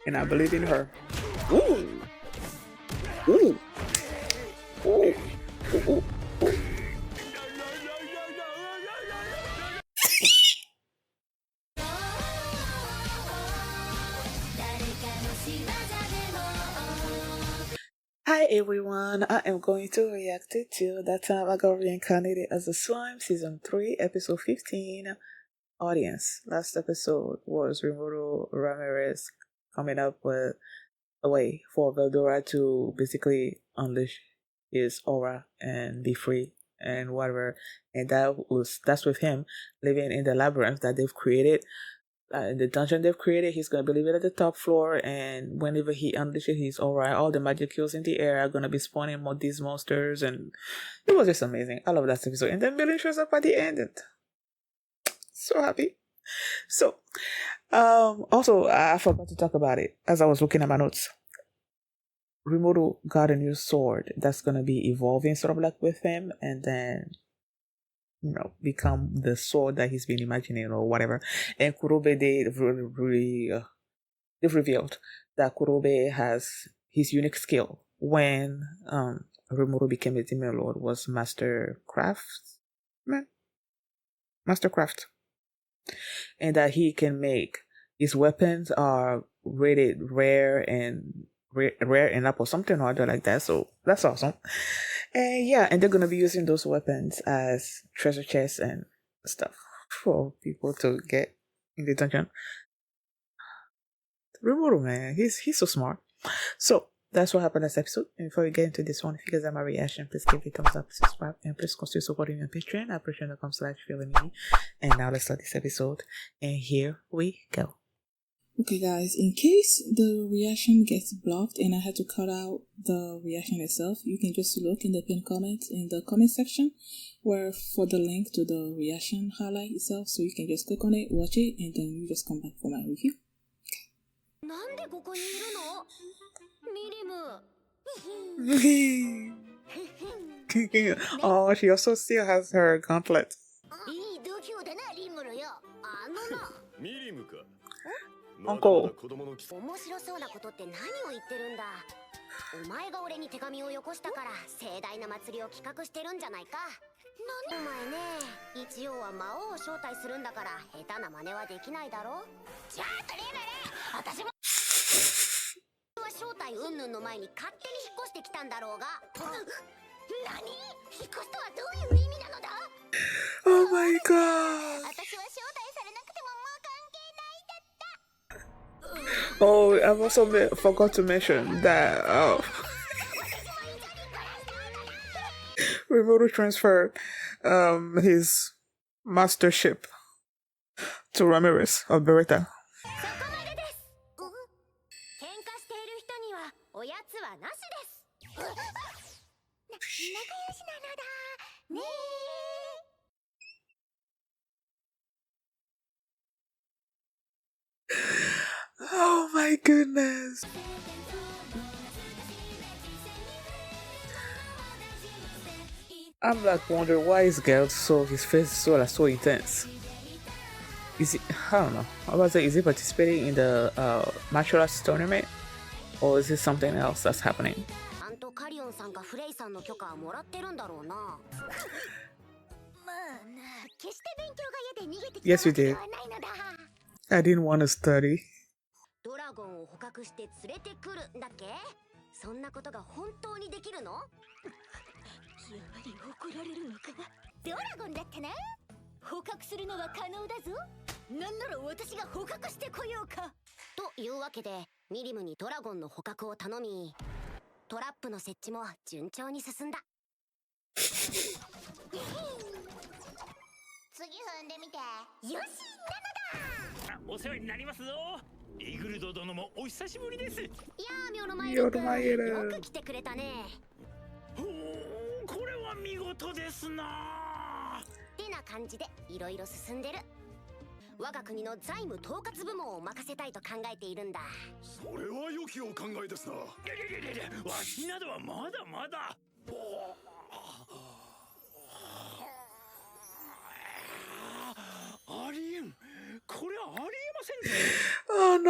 and I believe in her. Ooh, ooh, ooh, ooh, ooh. Hi everyone, I am going to react to That Time I Got Reincarnated as a Slime, Season 3, Episode 15. Audience. Last episode was Remoto Ramirez coming up with a way for Veldora to basically unleash his aura and be free and whatever. And that's with him living in the labyrinth that they've created, the dungeon they've created. He's gonna be living at the top floor, and whenever he unleashes his aura, all the magic in the air are gonna be spawning more these monsters, and it was just amazing. I love that episode. And then Billy shows up at the end, and so happy. So, also I forgot to talk about it as I was looking at my notes. Remoto got a new sword that's gonna be evolving sort of like with him, and then become the sword that he's been imagining or whatever. And Kurobe, they've revealed that Kurobe has his unique skill. When Rimuru became a demon lord, was mastercraft, and that he can make his weapons are rated rare and enough or something or other like that. So that's awesome. And yeah, and they're gonna be using those weapons as treasure chests and stuff for people to get in the dungeon. Rimuru, man, he's so smart. So that's what happened last episode. And before we get into this one, if you guys have my reaction, please give it a thumbs up, subscribe, and please consider supporting me on Patreon at patreon.com/feelingme. And now let's start this episode. And here we go. Okay guys, in case the reaction gets blocked and I had to cut out the reaction itself, you can just look in the pinned comment in the comment section where for the link to the reaction highlight itself, so you can just click on it, watch it, and then you just come back for my review. Oh, she also still has her gauntlet. Uncle. 面白そうなことって何を言ってるんだ。お前が俺に手紙をよこしたから盛大な祭りを企画してるんじゃないか。お前ね、一応は魔王を招待するんだから下手な真似はできないだろ。ちょっとリムル、私も招待云々の前に勝手に引っ越してきたんだろうが。何？引っ越しとはどういう意味なのだ？ Oh my god. 私は招待されなくてももう関係ないだった。 Oh, I've also forgot to mention that Remoto transferred his mastership to Ramirez of Beretta. そこまでです。喧嘩している人にはおやつはなしです。仲良しなのだね。 Oh my goodness. I'm like wondering why his girl his face is so intense. Is he, I don't know. I was like, is he participating in the martial arts tournament? Or is it something else that's happening? Yes, you did. I didn't want to study. ドラゴンを捕獲して連れてくるんだっけ？そんなことが本当にできるの？やはり怒られるのか？ドラゴンだってな。捕獲するのは可能だぞ。なんなら私が捕獲してこようか。というわけで、ミリムにドラゴンの捕獲を頼み、トラップの設置も順調に進んだ。次踏んでみて。よし、なのだ。お世話になりますぞ。イグルド殿もお久しぶりです。やあ、ミョのマイル君、よく来てくれたね。おお、これは見事ですな。ってな感じでいろいろ進んでる。我が国の財務統括部門を任せたいと考えているんだ。それは良きお考えですな。いや、わしなどはまだまだ。ありえん。これはありえませんね。Oh no.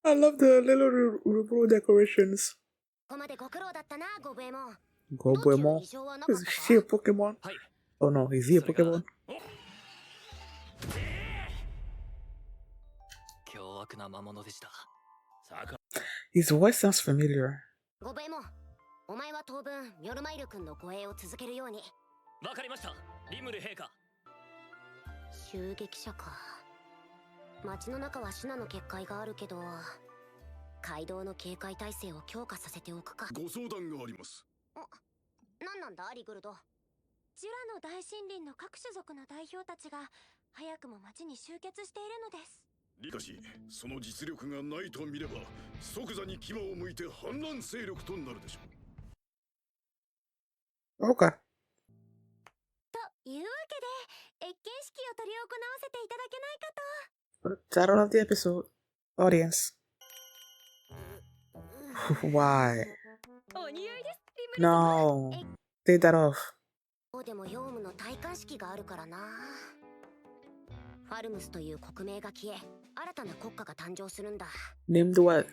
I love the little Rimuru decorations. ここまでご苦労だったな、ゴブエモン。 Gobuemon. Is she a Pokemon? Oh no, is he a Pokemon? His voice sounds familiar. ゴブエモン、お前は当分ミョルマイル君の護衛を続けるように。わかりました、リムル陛下。襲撃者か。街の中はシュナの結界があるけど、街道の警戒態勢を強化させておくか。ご相談があります。何なんだリグルド。ジュラの大森林の各種族の代表たちが早くも町に集結しているのです。しかしその実力がないと見れば即座に牙を向いて反乱勢力となるでしょう。Okay. というわけで謁見式を執り行わせていただけないかと。Title of the episode. Audience. Why? お似合いです、リムル様。 No. Take that off. でもヨウムの戴冠式があるからな。ファルムスという国名が消え、新たな国家が誕生するんだ。 Named what?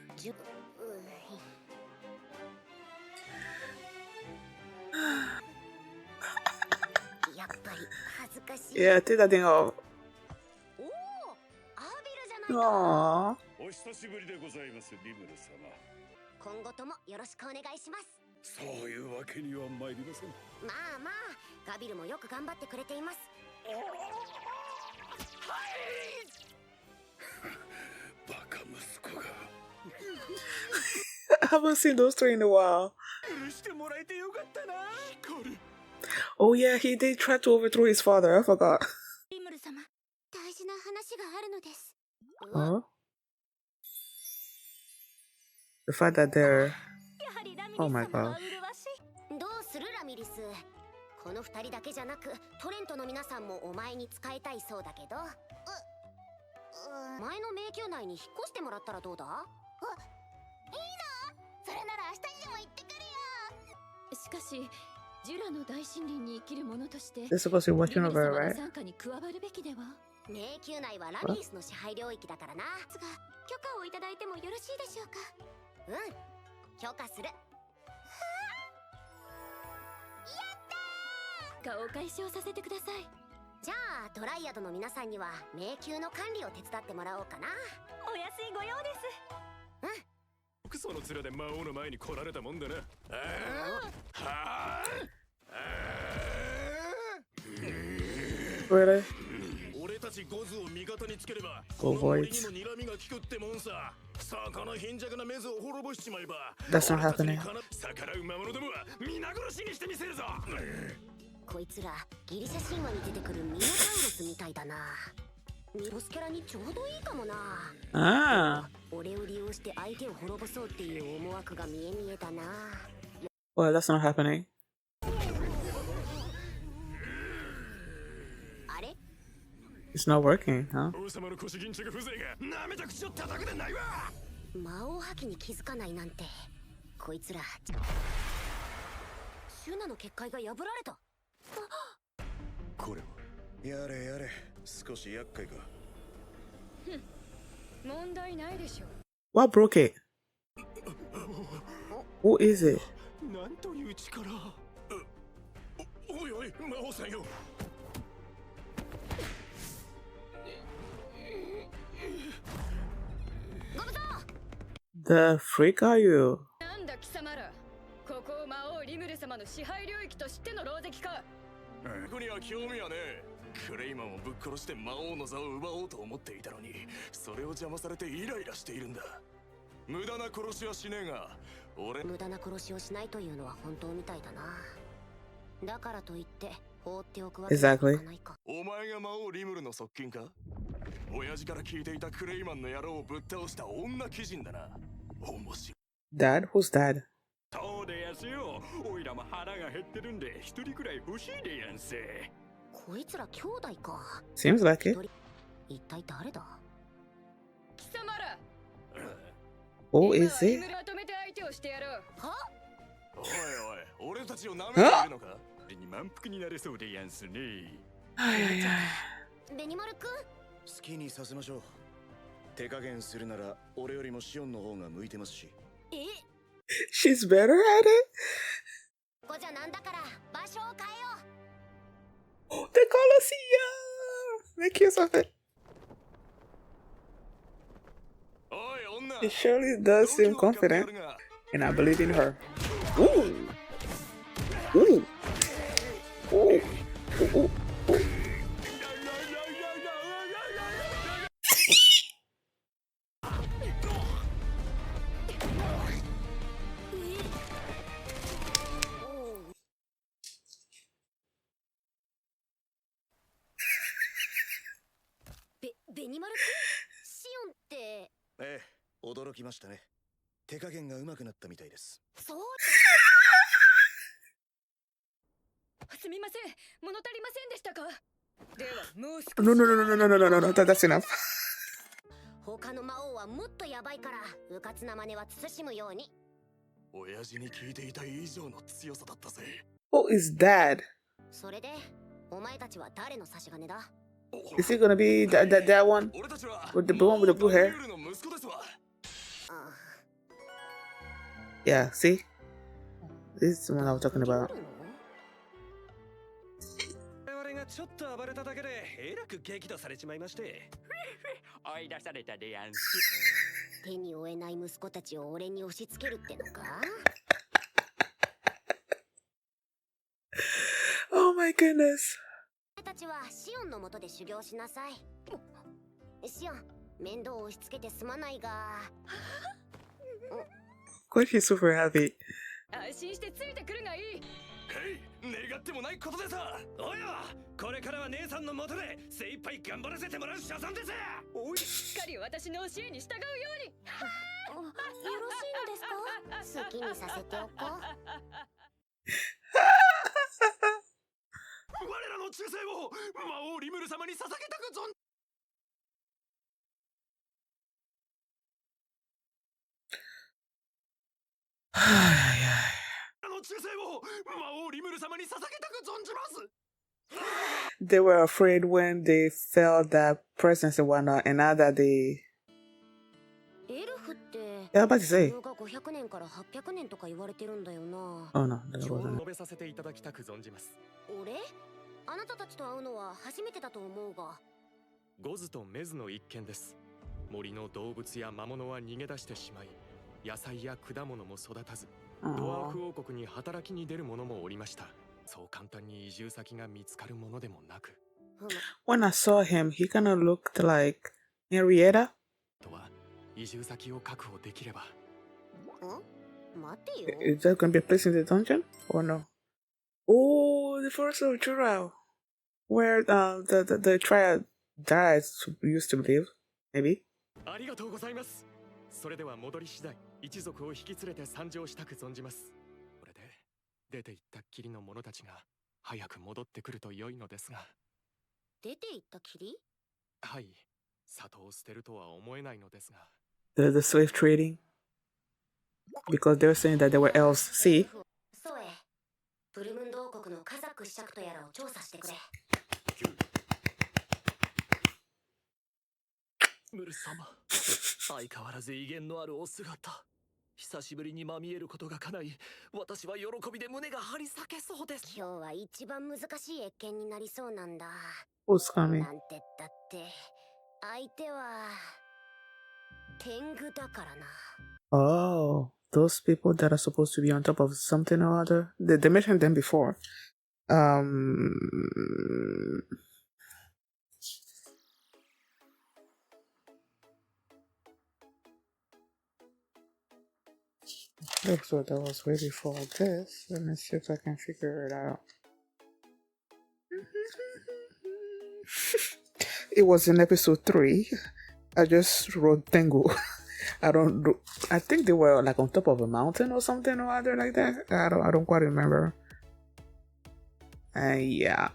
やっぱり恥ずかしい。 Yeah, take that thing off. おお、アービルじゃないか。 Aww. お久しぶりでございます、リムル様。今後ともよろしくお願いします。そういうわけには参りません。まあまあ、ガビルもよく頑張ってくれています。バカ息子が。I haven't seen those three in a while. 許してもらえてよかったな。Oh yeah, he did try to overthrow his father. I forgot. リムル様、大事な話があるのです。 Huh? The fact that they're... やはりラミリ Oh ス my 様 god. は麗しい。どうするラミリス。この二人だけじゃなくトレントの皆さんもお前に使いたいそうだけど、前の迷宮内に引っ越してもらったらどうだ。いいな。それなら明日にでも行ってくるよ。しかしジュラの大森林に生きる者として They're supposed to be watching リムル over, 様の right? 傘下に加わるべきでは。迷宮内はラミリスの支配領域だからな。ですが許可をいただいてもよろしいでしょうか。許可する。顔を解消させてください。じゃあトライアドの皆さんには迷宮の管理を手伝ってもらおうかな。お安いご用です。クソの面で魔王の前に来られたもんだな。Really? 俺たちゴズを味方につければ、 Go この森 Voids. にも睨みが効くってもんさ。さあこの貧弱なメズを滅ぼしちまえば。 That's not happening. 逆らう魔物どもは皆殺しにしてみせるぞ。こいつらギリシャ神話に出てくるミノタウロスみたいだな。ボスキャラにちょうどいいかもな。 Ah. 俺を利用して相手を滅ぼそうっていう思惑が見え見えだな。 Well, that's not happening. あれ It's not working, huh? 王様の腰巾着風情がなめた口を叩くでないわ。魔王覇気に気づかないなんて。こいつらシュナの結界が破られた。これはやれやれ、少し厄介か。問題ないでしょう。 What broke it? Who is it? なんという力。おいおい、魔王さんよ。 The freak are you? なんだ貴様ら。ここを魔王リムル様の支配領域としての狼藉か。僕には興味はねえ。クレイマンをぶっ殺して魔王の座を奪おうと思っていたのに、それを邪魔されてイライラしているんだ。無駄な殺しはしねえが、俺無駄な殺しをしないというのは本当みたいだな。だからといって放っておくわけにはいかないか。お前が魔王リムルの側近か。親父から聞いていたクレイマンの野郎をぶっ倒した女貴人だな。面白い。 Dad? Who's dad? そうでやすよ。おいらも腹が減ってるんで一人くらい欲しいでやんせ。こいつら兄弟か。 Seems like it. 一体誰だ。貴様ら。 Who is リ it? ムルまとめて相手をしてやろう。はおいおい、俺たちを舐めているのか。俺に満腹になれそうでやんすね。ベニマルくん。好きにさせましょう。手加減するなら俺よりもシオンの方が向いてますし。She's better at it? ここじゃなんだから場所を変えよう。 The Colosseum! Make use of it. おい女。 She surely does seem confident, and I believe in her. Ooh! Ooh! Ooh! Ooh! Ooh! ベニマル君、シオンって。ええ、驚きましたね。手加減が上手くなったみたいです。そう。すみません、物足りませんでしたか。ではもう少し。 No, no, no, no, no, no, no, no, no, that's enough. 他の魔王はもっとヤバいから、うかつな真似は慎むように。親父に聞いていた以上の強さだったぜ。Who is Dad? それで、お前たちは誰の差し金だ。 Is he gonna be that one? With the one with the blue hair? Yeah, see? This is the one I was talking about. 我々がちょっと暴れただけでえらく激怒されちまいまして。追い出されたでやんす。手に負えない息子たちを俺に押し付けるってのか。 Oh my goodness. たちはシオンの下で修行しなさい。シオン、面倒を押し付けてすまないが。Why she's super happy? 安心してついてくるがいい。へい、願ってもないことでさ。おや、これからは姉さんの下で精一杯頑張らせてもらう所存です。おい、しっかり私の教えに従うように。よろしいのですか。好きにさせておこう。我らの忠誠を魔王リムル様に捧げたく存。の忠誠を魔王リムル様に捧げたく存じます。 They were afraid when they felt that presence and whatnot, and now that they. エルフって。 Yeah, about to say. が500年から800年とか言われてるんだよな。 Oh no, that 今日 wasn't. 述べさせていただきたく存じます。俺？あなたたちと会うのは初めてだと思うが。ゴズとメズの一件です。森の動物や魔物は逃げ出してしまい、野菜や果物も育たず、ドワーフ王国に働きに出る者もおりました。そう簡単に移住先が見つかるものでもなく。When I saw him, he kind of looked like Henrietta. とは移住先を確保できれば。待てよ。 Is that gonna be a place in the dungeon or no? Oh, the forest of Jurau, where the triad guys used to live, maybe. ありがとうございます。それでは戻り次第、一族を引き連れて参上したく存じます。これで出て行ったっきりの者たちが早く戻ってくると良いのですが。出て行ったきり？はい、里を捨てるとは思えないのですが。The slave trading, because they were saying that they were elves. See? そうへ。ブルムンド王国のカザック子爵とやらを調査してくれ。ムル様、相変わらず威厳のあるお姿。久しぶりにまみえることが叶い、私は喜びで胸が張り裂けそうです。今日は一番難しい謁見になりそうなんだ。 Who's coming? なんて言ったって相手は天狗だからな。 Oh, those people that are supposed to be on top of something or other. They mentioned them before. Looks like that was way before this. Let me see if I can figure it out. It was in episode 3. I just wrote Tengu. I don't know. I think they were like on top of a mountain or something or other like that. I don't quite remember. Yeah.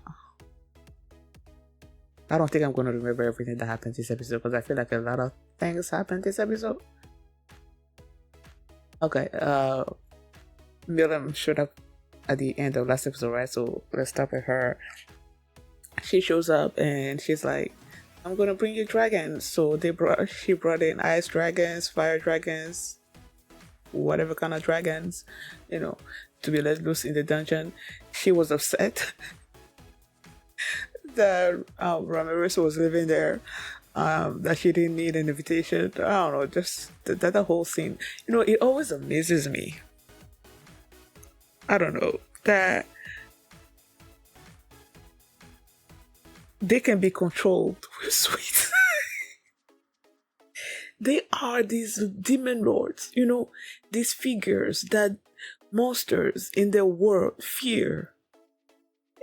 I don't think I'm gonna remember everything that happened this episode because I feel like a lot of things happened this episode. Okay, Miriam showed up at the end of last episode, right? So let's start with her. She shows up and she's like, I'm gonna bring you dragons. So she brought in ice dragons, fire dragons, whatever kind of dragons, to be let loose in the dungeon. She was upset that Ramirez was living there, that she didn't need an invitation. I don't know, just that whole scene. It always amazes me. I don't know, that they can be controlled with sweets. They are these demon lords, these figures that monsters in their world fear.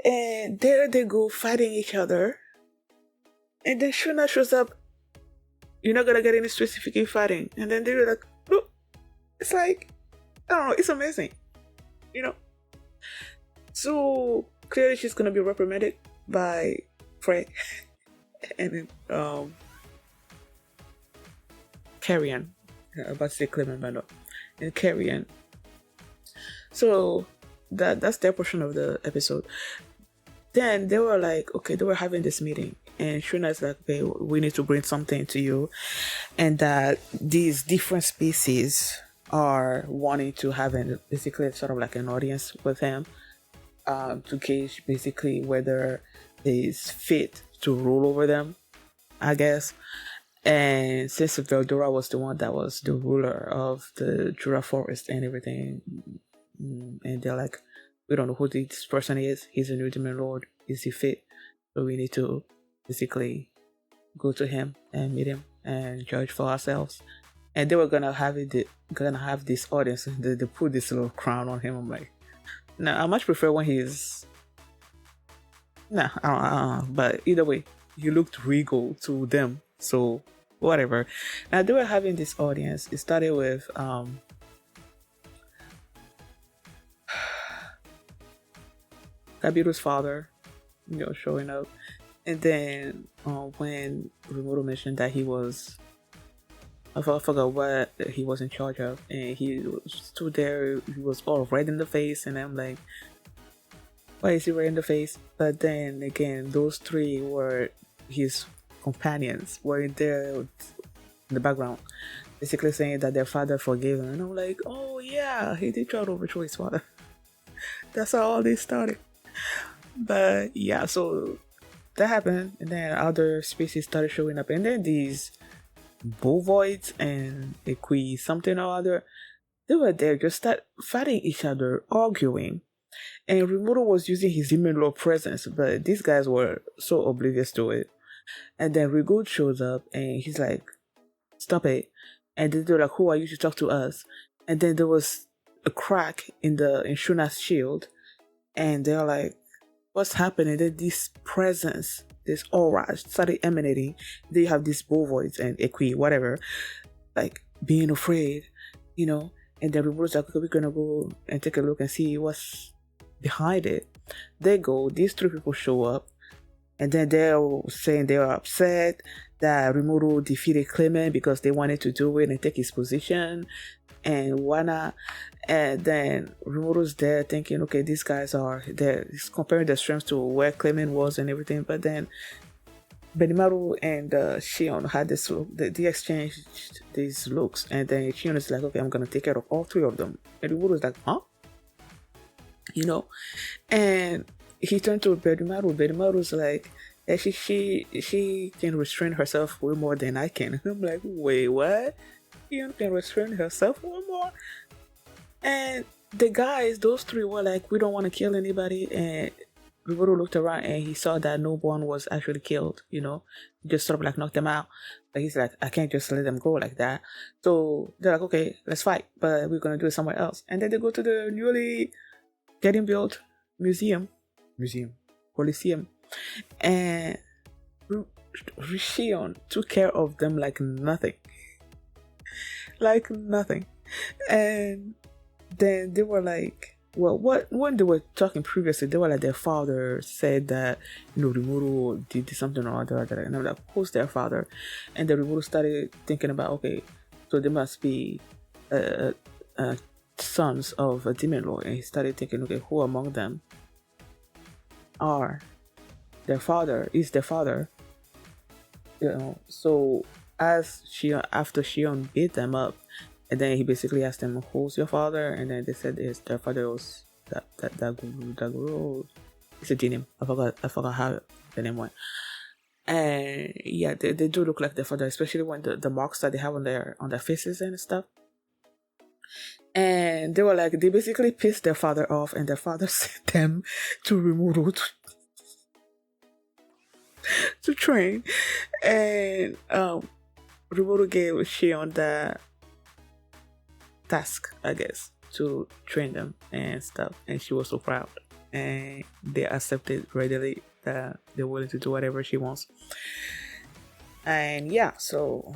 And there they go fighting each other. And then Shuna shows up. You're not gonna get any specific fighting. And then they're like, look, it's like, I don't know, it's amazing. So clearly she's gonna be reprimanded by Frey and Carrion. About to say Clement, but no. And Carrion. So that's their portion of the episode. Then they were like, okay, they were having this meeting, and Shuna's like, okay, we need to bring something to you, and that these different species are wanting to have basically sort of like an audience with him, to gauge basically whether he's fit to rule over them, I guess. And since Veldora was the one that was the ruler of the Jura forest and everything, and they're like, we don't know who this person is. He's a new demon lord. Is he fit? So we need to basically go to him and meet him and judge for ourselves. And they were gonna have this audience. They put this little crown on him. I'm like, no, I much prefer when he's. Nah, but either way, he looked regal to them. So whatever. Now they were having this audience. It started with Kabiru's father, showing up. And then when Rimuru mentioned that he was, I forgot what he was in charge of, and he stood there, he was all red in the face, and I'm like, why is he red in the face? But then again, those three were his companions, were there in the background, basically saying that their father forgave him. And I'm like, oh yeah, he did try to overthrow his father. That's how all this started. But yeah, so that happened, and then other species started showing up, and then these bovoids and equi something or other, they were there, just start fighting each other, arguing. And Rimuru was using his demon lord presence, but these guys were so oblivious to it. And then Rigud shows up, and he's like, stop it. And then they're like, who are you to talk to us? And then there was a crack in Shuna's shield, and they're like, what's happening? Then this presence, this aura started emanating. Then you have these bovoids and equi, whatever, like being afraid, and then Rimuru's like, okay, we're gonna go and take a look and see what's behind it. They go, these three people show up, and then they're saying they are upset that Rimuru defeated Clement because they wanted to do it and take his position and whatnot. And then Rimuru's there thinking, okay, these guys are there. He's comparing their strengths to where Clement was and everything. But then Benimaru and Shion had this look. They exchanged these looks. And then Shion is like, okay, I'm going to take care of all three of them. And Rimuru's like, huh? And he turned to Benimaru. Benimaru's like, she can restrain herself way more than I can. I'm like, wait, what? Shion can restrain herself way more? And the guys, those three were like, we don't want to kill anybody. And Riboru looked around and he saw that no one was actually killed, He just sort of like knocked them out. But he's like, I can't just let them go like that. So they're like, okay, let's fight, but we're going to do it somewhere else. And then they go to the newly getting built Coliseum. And Rishion took care of them like nothing. Like nothing. And then they were like, well, when they were talking previously, they were like, their father said that, Rimuru did something or other. And I'm like, who's their father? And then Rimuru started thinking about, okay, so they must be sons of a demon lord. And he started thinking, okay, who among them is their father? So as after Shion beat them up, and then he basically asked them, "Who's your father?" And then they said their father was that guru. It's a genie. I forgot how the name went. And yeah, they do look like their father, especially when the marks that they have on their faces and stuff. And they were like, they basically pissed their father off, and their father sent them to Rimuru to train. And Rimuru gave Shion the task, I guess, to train them and stuff. And she was so proud, and they accepted readily that they're willing to do whatever she wants. And yeah, so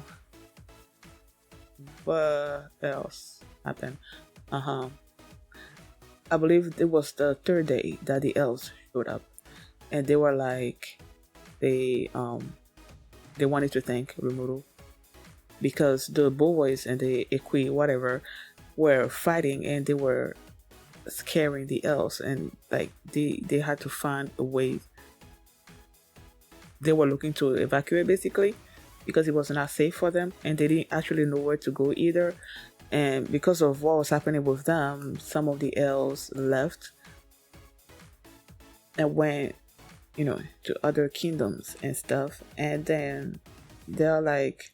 what else happened? I believe it was the third day that the elves showed up, and they were like, they wanted to thank Rimuru because the boys and the Equi whatever were fighting, and they were scaring the elves, and like they had to find a way. They were looking to evacuate basically because it was not safe for them, and they didn't actually know where to go either. And because of what was happening with them, some of the elves left and went, to other kingdoms and stuff. And then they're like,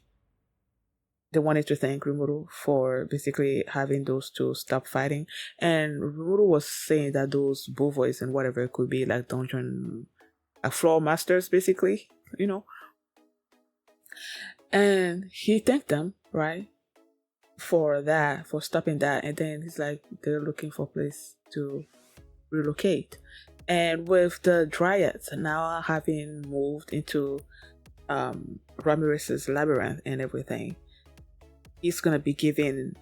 they wanted to thank Rimuru for basically having those two stop fighting. And Rimuru was saying that those Bovois and whatever it could be, like dungeon, floor masters basically, And he thanked them, right? For stopping that. And then he's like, they're looking for a place to relocate. And with the Dryads now having moved into Ramirez's labyrinth and everything, he's gonna be giving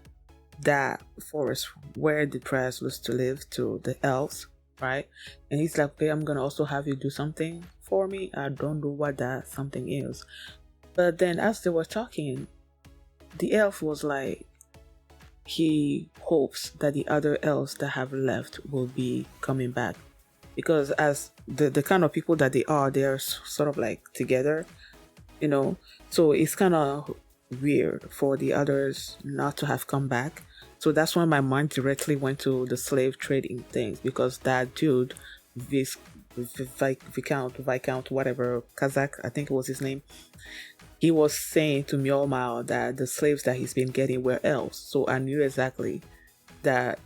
that forest where the Dryas was to live to the elves, right? And he's like, okay, I'm gonna also have you do something for me. I don't know what that something is. But then as they were talking, the elf was like, he hopes that the other elves that have left will be coming back, because as the kind of people that they're sort of like together, so it's kind of weird for the others not to have come back. So that's when my mind directly went to the slave trading things, because that dude, Viscount, whatever, Kazakh, I think it was his name, he was saying to Mjolnir that the slaves that he's been getting were elves. So I knew exactly that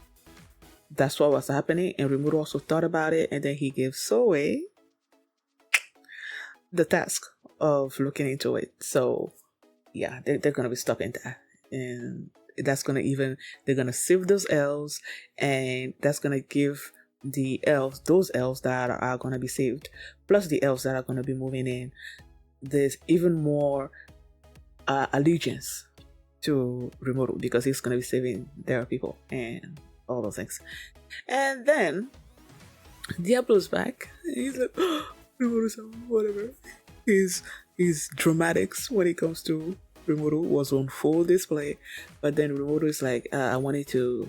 that's what was happening. And Rimuru also thought about it, and then he gave Soe the task of looking into it. So yeah, they're gonna be stopping that, and that's gonna they're gonna save those elves, and that's gonna give those elves that are gonna be saved, plus the elves that are gonna be moving in, there's even more allegiance to Rimuru, because he's gonna be saving their people and all those things. And then Diablo's back. He's like, Rimuru, whatever. His dramatics when it comes to Rimuru was on full display. But then Rimuru is like, I wanted to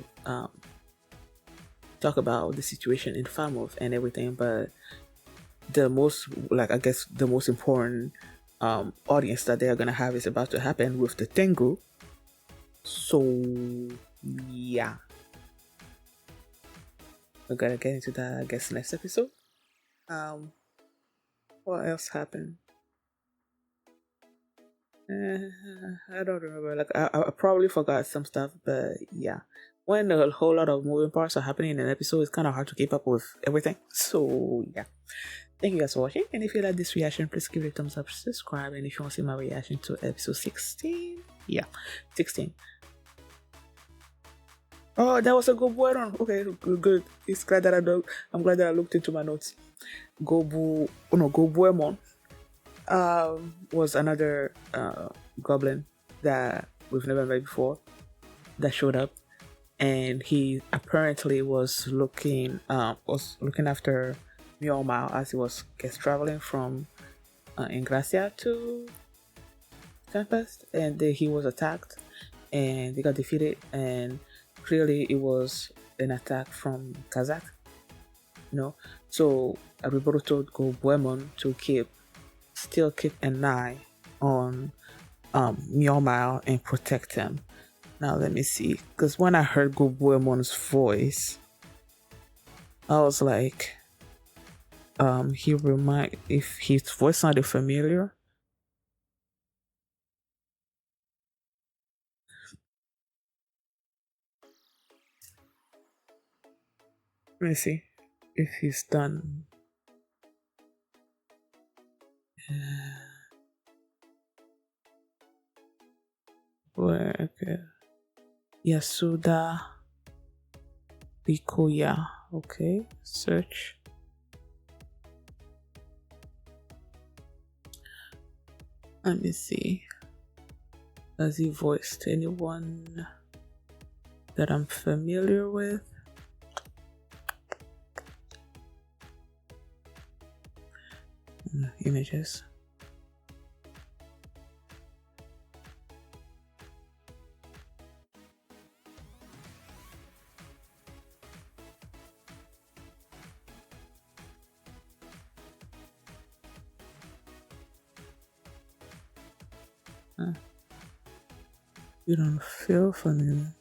talk about the situation in Falmouth and everything, but the most important audience that they are gonna have is about to happen with the Tengu. So yeah, we're gonna get into that, I guess, next episode. What else happened? I don't remember. Like I probably forgot some stuff, but yeah. When a whole lot of moving parts are happening in an episode, it's kind of hard to keep up with everything. So yeah. Thank you guys for watching, and if you like this reaction, please give it a thumbs up, subscribe, and if you want to see my reaction to episode 16, 16. Oh, that was a good one. Okay, good. It's glad that I'm glad that I looked into my notes. Gobuemon was another goblin that we've never met before that showed up, and he apparently was looking after Mjolnir as he was traveling from Ingracia to Tempest, and he was attacked and they got defeated, and clearly it was an attack from Kazakh, so Ariboro told Gobuemon to keep an eye on Meow Mao and protect him. Now let me see, because when I heard Gobuemon's voice, I was like, if his voice sounded familiar. Let me see if he's done. Where? Okay. Yasuda Rikuya. Okay, search. Let me see. Has he voiced anyone that I'm familiar with? Images. You don't feel familiar.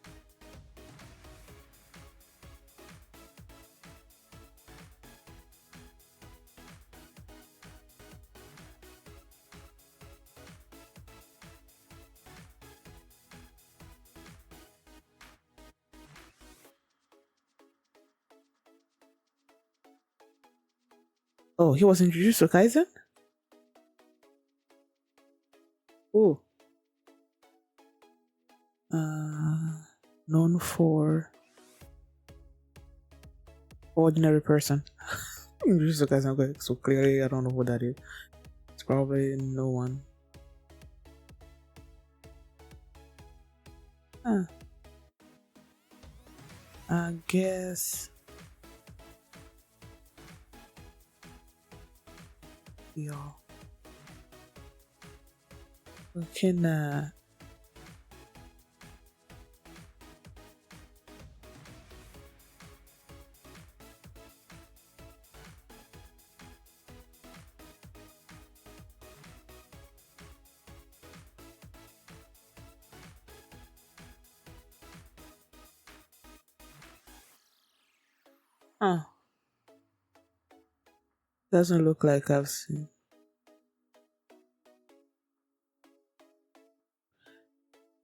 Oh, he was in Jujutsu Kaisen? Oh. Known for ordinary person. In Jujutsu Kaisen, okay, so clearly I don't know who that is. It's probably no one. I guess. Yo. We can doesn't look like I've seen.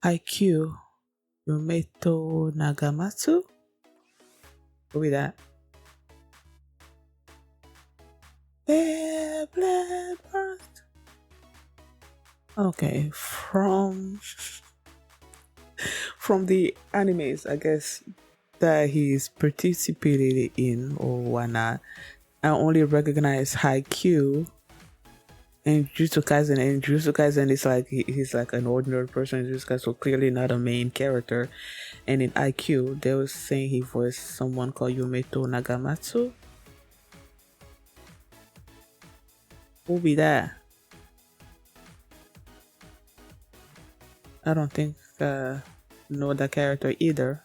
IQ Yumeto Nagamatsu? Who be that? Blood burst. Okay, from the animes, I guess, that he's participated in or whatnot, I only recognize Haikyuu and Jujutsu Kaisen. And Jujutsu Kaisen is like he's like an ordinary person in Jujutsu Kaisen, so clearly not a main character. And in IQ, they were saying he voiced someone called Yumeto Nagamatsu. Who'll be that? I don't think know that character either.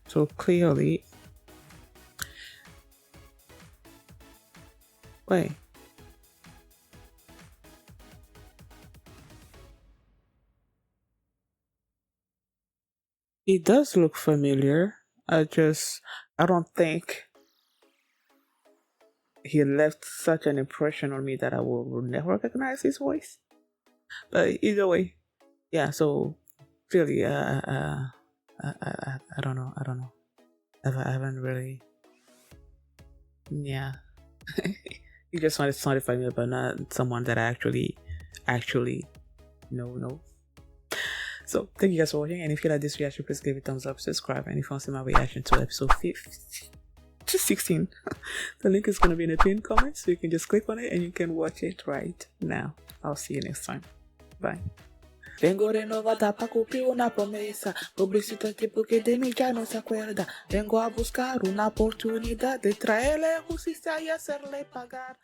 So clearly, wait. He does look familiar. I don't think he left such an impression on me that I will never recognize his voice. But either way, yeah. So really, I don't know. I haven't really. Yeah. He just sounded familiar, but not someone that I actually know. So thank you guys for watching, and if you like this reaction, please give it a thumbs up, subscribe, and if you want to see my reaction to episode 16, the link is going to be in the pinned comment, so you can just click on it and you can watch it right now. I'll see you next time. Bye. Vengo renovada para cumplir una promesa, publicidad porque de mí ya no se acuerda. Vengo a buscar una oportunidad de traerle justicia y hacerle pagar.